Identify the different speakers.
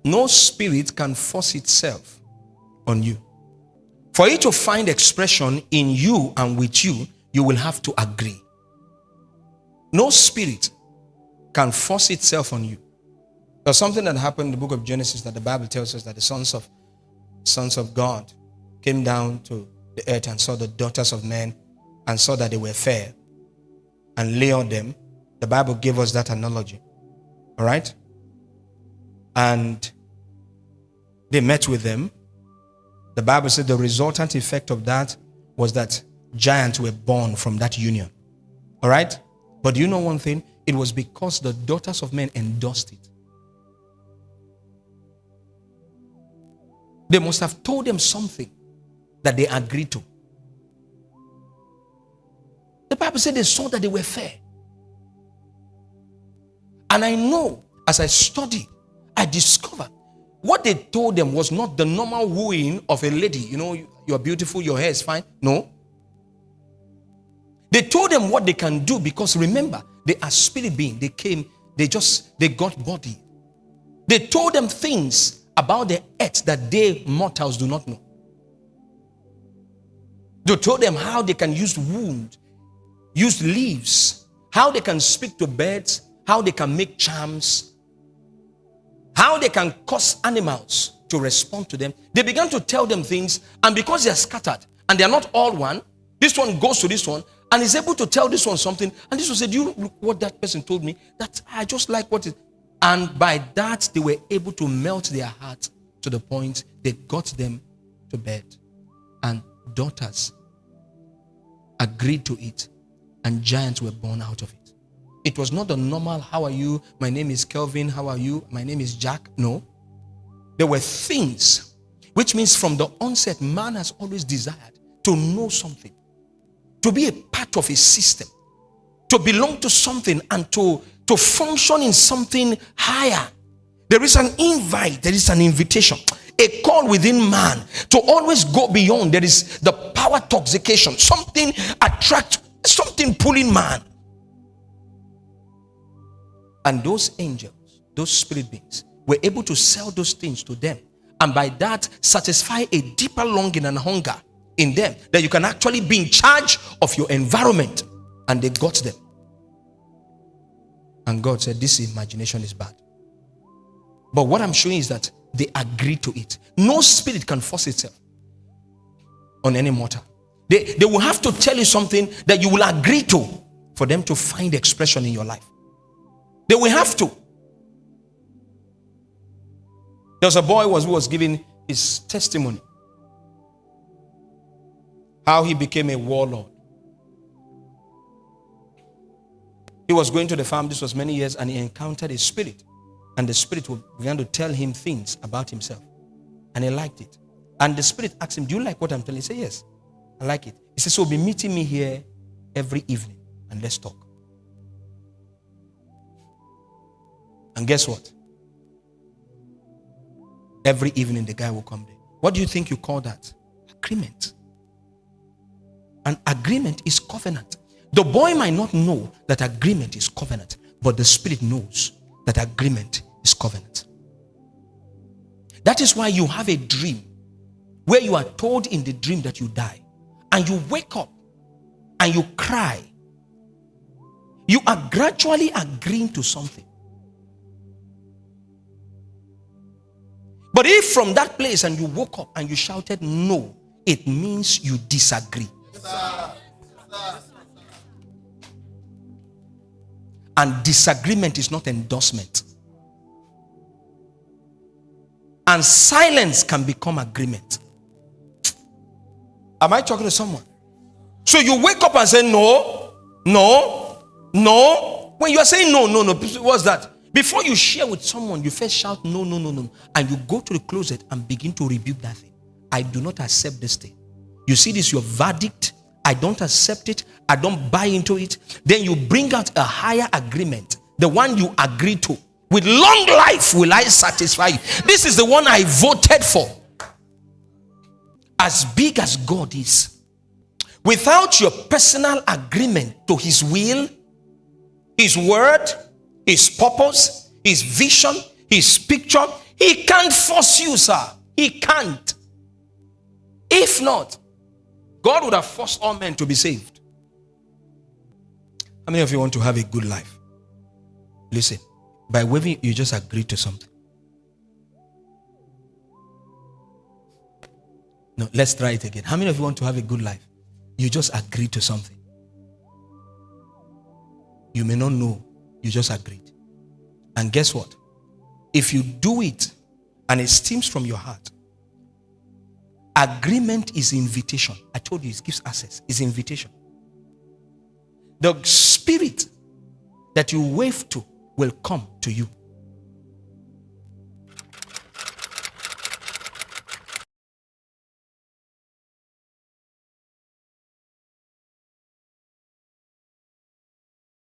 Speaker 1: No spirit can force itself on you. For it to find expression in you and with you, you will have to agree. No spirit can force itself on you. There's something that happened in the book of Genesis that the Bible tells us that the sons of God came down to the earth and saw the daughters of men and saw that they were fair and lay on them. The Bible gave us that analogy. All right? And they met with them. The Bible said the resultant effect of that was that giants were born from that union. All right? But do you know one thing? It was because the daughters of men endorsed it. They must have told them something that they agreed to. The Bible said they saw that they were fair. And I know, as I studied, I discovered what they told them was not the normal wooing of a lady. You know, you're beautiful, your hair is fine. No. They told them what they can do because remember, they are spirit beings. They came, they got body. They told them things about the earth that they mortals do not know. They told them how they can use wood, use leaves, how they can speak to birds, how they can make charms, how they can cause animals to respond to them. They began to tell them things, and because they are scattered and they are not all one, this one goes to this one and is able to tell this one something, and this one said, "Do you look what that person told me? That I just like what it." And by that, they were able to melt their heart to the point they got them to bed. And daughters agreed to it, and giants were born out of it. It was not the normal, "How are you? My name is Kelvin. How are you? My name is Jack." No. There were things, which means from the onset, man has always desired to know something, to be a part of a system, to belong to something, and to function in something higher. There is an invite, there is an invitation, a call within man to always go beyond. There is the power toxication, something attract, something pulling man. And those angels, those spirit beings, were able to sell those things to them, and by that satisfy a deeper longing and hunger in them, that you can actually be in charge of your environment. And they got them. And God said, "This imagination is bad." But what I'm showing is that they agreed to it. No spirit can force itself on any mortal. They will have to tell you something that you will agree to for them to find expression in your life. They will have to. There was a boy who was giving his testimony, how he became a warlord. He was going to the farm, this was many years, and he encountered a spirit. And the spirit began to tell him things about himself. And he liked it. And the spirit asked him, "Do you like what I'm telling you?" He said, "Yes, I like it." He said, "So be meeting me here every evening and let's talk." And guess what? Every evening the guy will come there. What do you think you call that? Agreement. An agreement is covenant. The boy might not know that agreement is covenant, but the spirit knows that agreement is covenant. That is why you have a dream where you are told in the dream that you die, and you wake up and you cry. You are gradually agreeing to something. But if from that place and you woke up and you shouted no, it means you disagree. And disagreement is not endorsement. And silence can become agreement. Am I talking to someone? So you wake up and say no, no, no. When you are saying no, no, no, what's that? Before you share with someone, you first shout no, no, no, no. And you go to the closet and begin to rebuke that thing. I do not accept this thing. You see this, your verdict. I don't accept it. I don't buy into it. Then you bring out a higher agreement, the one you agree to. With long life will I satisfy you. This is the one I voted for. As big as God is, without your personal agreement to his will, his word, his purpose, his vision, his picture, He can't force you, sir. He can't. If not, God would have forced all men to be saved. How many of you want to have a good life? Listen, by waving, you just agree to something. No, let's try it again. How many of you want to have a good life? You just agree to something. You may not know, you just agreed. And guess what? If you do it and it stems from your heart, agreement is invitation. I told you it gives access. It's invitation. The spirit that you wave to will come to you.